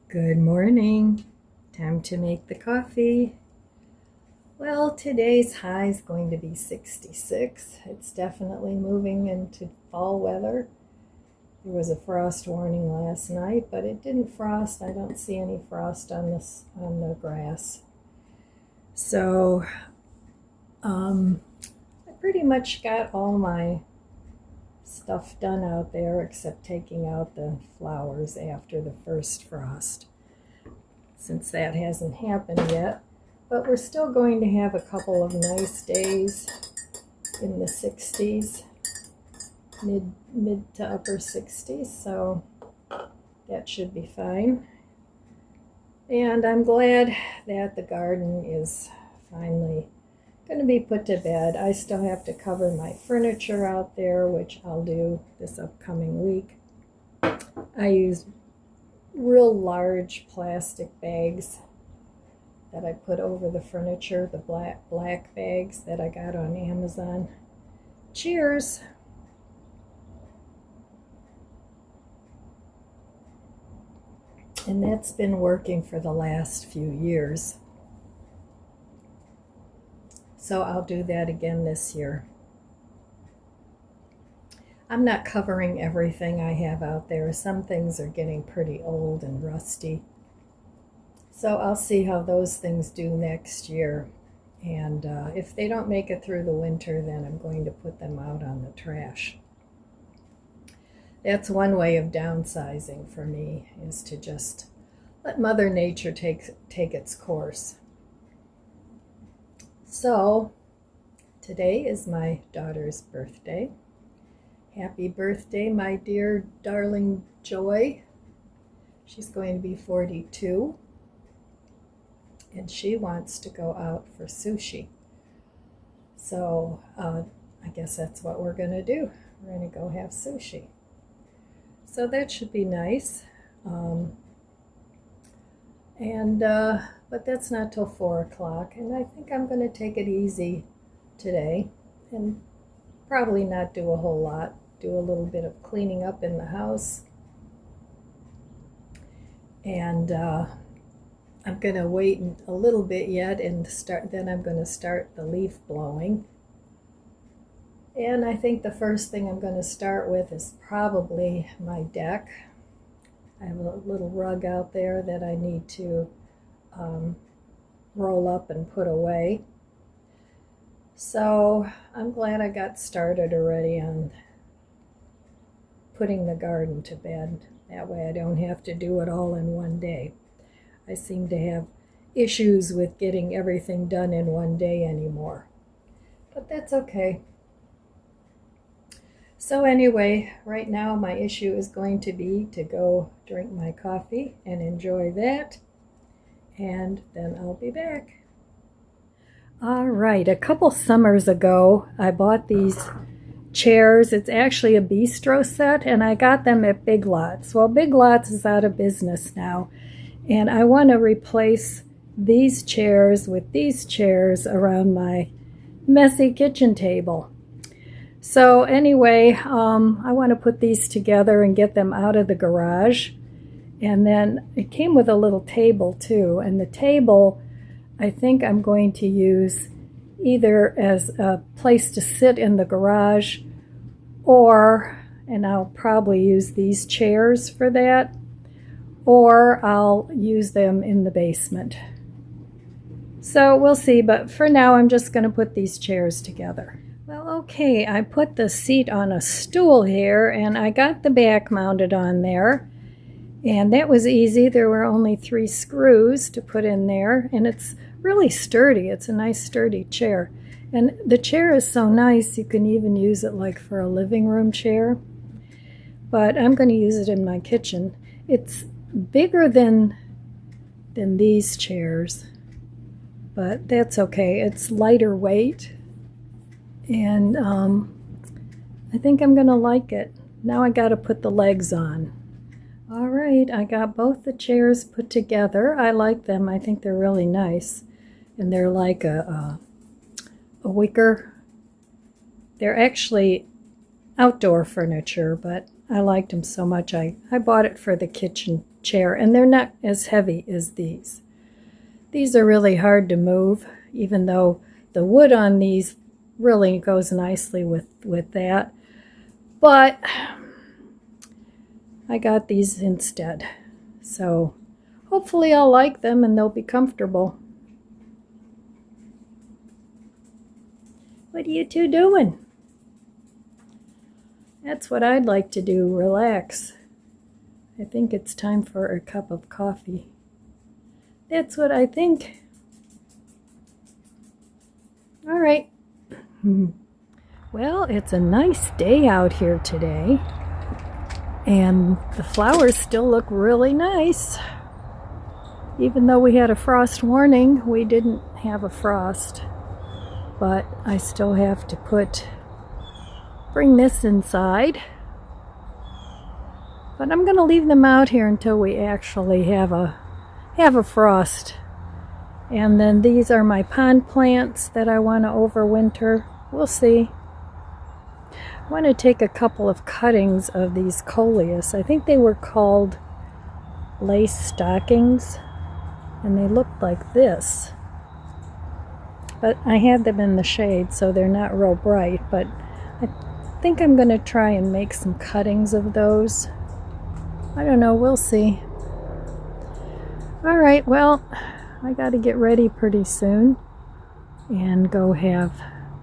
Good morning. Time to make the coffee. Well, today's high is going to be 66. It's definitely moving into fall weather. There was a frost warning last night, but it didn't frost. I don't see any frost on the grass. So, I pretty much got all my stuff done out there except taking out the flowers after the first frost, since that hasn't happened yet. But we're still going to have a couple of nice days in the 60s, mid to upper 60s, so that should be fine. And I'm glad that the garden is finally going to be put to bed. I still have to cover my furniture out there, which I'll do this upcoming week. I use real large plastic bags that I put over the furniture, the black bags that I got on Amazon. Cheers! And that's been working for the last few years. So I'll do that again this year. I'm not covering everything I have out there. Some things are getting pretty old and rusty. So I'll see how those things do next year. And if they don't make it through the winter, then I'm going to put them out on the trash. That's one way of downsizing for me, is to just let Mother Nature take its course. So today is my daughter's birthday. Happy birthday, my dear darling Joy. She's going to be 42. And she wants to go out for sushi. So I guess that's what we're going to do. We're going to go have sushi. So that should be nice. But that's not till 4 o'clock. And I think I'm going to take it easy today and probably not do a whole lot. Do a little bit of cleaning up in the house. And I'm going to wait a little bit yet and then I'm going to start the leaf blowing. And I think the first thing I'm going to start with is probably my deck. I have a little rug out there that I need to roll up and put away. So I'm glad I got started already on putting the garden to bed. That way I don't have to do it all in one day. I seem to have issues with getting everything done in one day anymore. But that's okay. So anyway, right now my issue is going to be to go drink my coffee and enjoy that. And then I'll be back. All right, a couple summers ago, I bought these chairs. It's actually a bistro set, and I got them at Big Lots. Well, Big Lots is out of business now. And I want to replace these chairs with these chairs around my messy kitchen table. So anyway, I want to put these together and get them out of the garage. And then it came with a little table too. And the table, I think I'm going to use either as a place to sit in the garage, and I'll probably use these chairs for that, or I'll use them in the basement. So we'll see, but for now I'm just going to put these chairs together. Well, okay, I put the seat on a stool here, and I got the back mounted on there, and that was easy. There were only 3 screws to put in there, and it's really sturdy. It's a nice sturdy chair. And the chair is so nice, you can even use it like for a living room chair. But I'm going to use it in my kitchen. It's bigger than these chairs, but that's okay. It's lighter weight, and I think I'm gonna like it. Now I got to put the legs on. All right, I got both the chairs put together. I like them. I think they're really nice, and they're like a wicker. They're actually outdoor furniture, but I liked them so much I bought it for the kitchen chair, and they're not as heavy as these. These are really hard to move, even though the wood on these really goes nicely with that. But I got these instead. So hopefully I'll like them and they'll be comfortable. What are you two doing? That's what I'd like to do, relax. I think it's time for a cup of coffee. That's what I think. All right. Well, it's a nice day out here today, and the flowers still look really nice. Even though we had a frost warning, we didn't have a frost, but I still have to bring this inside. But I'm going to leave them out here until we actually have a frost. And then these are my pond plants that I want to overwinter. We'll see. I want to take a couple of cuttings of these coleus. I think they were called lace stockings, and they looked like this. But I had them in the shade, so they're not real bright, but I think I'm going to try and make some cuttings of those. I don't know, we'll see. All right, well, I got to get ready pretty soon and go have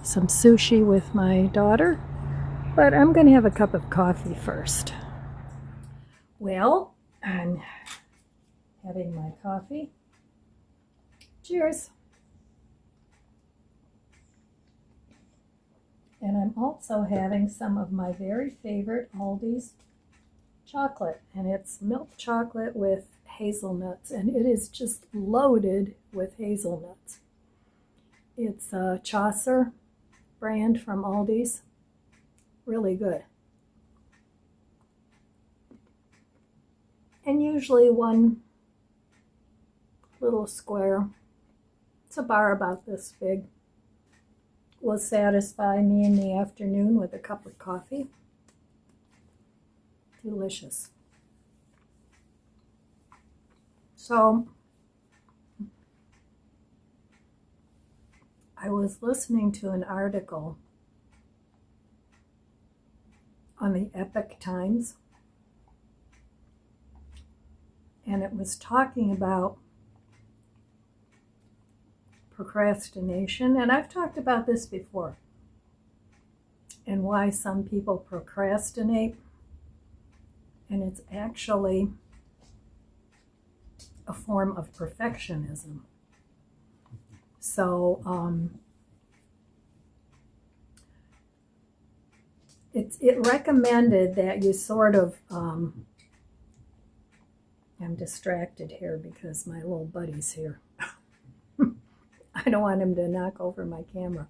some sushi with my daughter, but I'm going to have a cup of coffee first. Well, I'm having my coffee. Cheers. And I'm also having some of my very favorite Aldi's chocolate, and it's milk chocolate with hazelnuts, and it is just loaded with hazelnuts. It's a Chaucer brand from Aldi's. Really good. And usually one little square, it's a bar about this big, will satisfy me in the afternoon with a cup of coffee. Delicious. So I was listening to an article on the Epoch Times, and it was talking about procrastination, and I've talked about this before, and why some people procrastinate. And it's actually a form of perfectionism. So it recommended that you sort of, I'm distracted here because my little buddy's here. I don't want him to knock over my camera.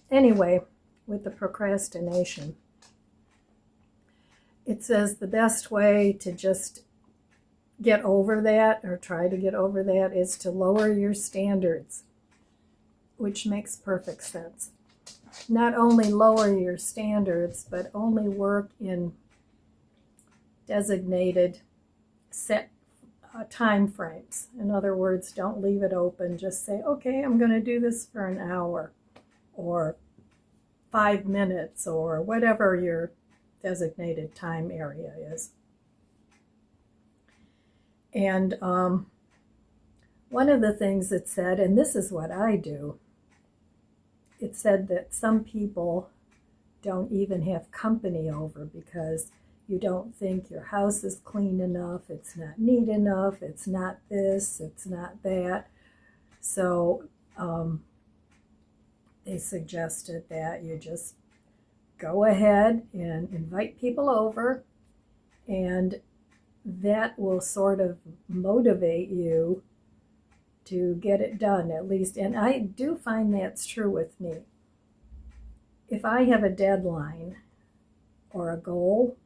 Anyway, with the procrastination, it says the best way to just get over that, or try to get over that, is to lower your standards, which makes perfect sense. Not only lower your standards, but only work in designated set time frames. In other words, don't leave it open. Just say, okay, I'm going to do this for an hour or 5 minutes or whatever your designated time area is. And one of the things it said, and this is what I do, it said that some people don't even have company over because you don't think your house is clean enough, it's not neat enough, it's not this, it's not that. So they suggested that you just go ahead and invite people over, and that will sort of motivate you to get it done, at least. And I do find that's true with me. If I have a deadline or a goal,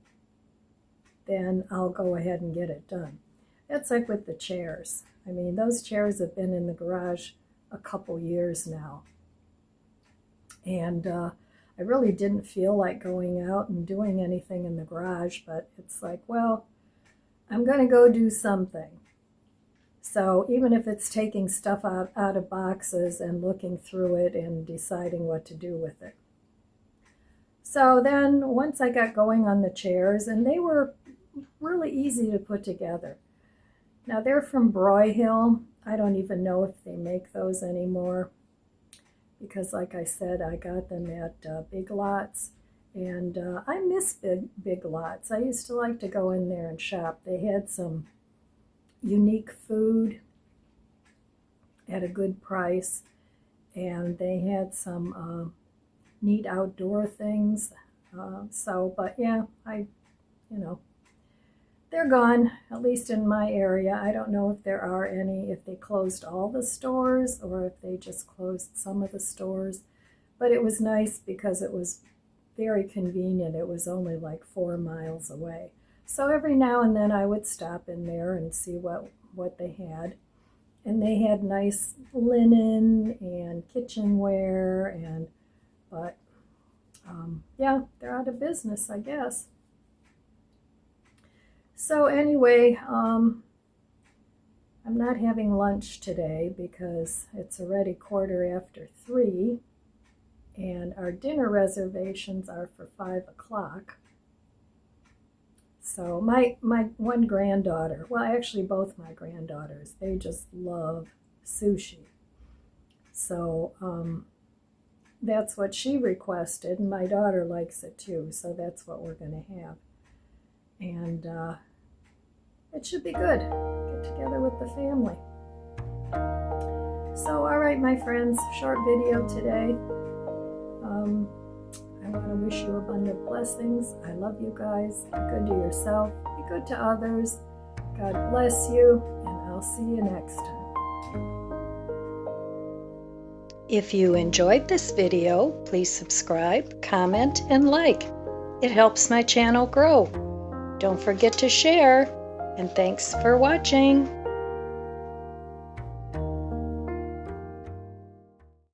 then I'll go ahead and get it done. That's like with the chairs. I mean, those chairs have been in the garage a couple years now. And I really didn't feel like going out and doing anything in the garage, but it's like, well, I'm going to go do something. So even if it's taking stuff out of boxes and looking through it and deciding what to do with it. So then once I got going on the chairs, and they were really easy to put together. Now they're from Broyhill. I don't even know if they make those anymore because like I said, I got them at Big Lots. And I miss Big Lots. I used to like to go in there and shop. They had some unique food at a good price, and they had some neat outdoor things. But yeah, they're gone, at least in my area. I don't know if there are any, if they closed all the stores or if they just closed some of the stores. But it was nice because it was very convenient. It was only like 4 miles away. So every now and then I would stop in there and see what they had. And they had nice linen and kitchenware, but yeah, they're out of business, I guess. So anyway, I'm not having lunch today because it's already 3:15. And our dinner reservations are for 5 o'clock. So my one granddaughter, well, actually both my granddaughters, they just love sushi. So that's what she requested, and my daughter likes it too, so that's what we're going to have. And it should be good. Get together with the family. So, all right, my friends, short video today. I want to wish you abundant blessings. I love you guys. Be good to yourself. Be good to others. God bless you, and I'll see you next time. If you enjoyed this video, please subscribe, comment, and like. It helps my channel grow. Don't forget to share, and thanks for watching.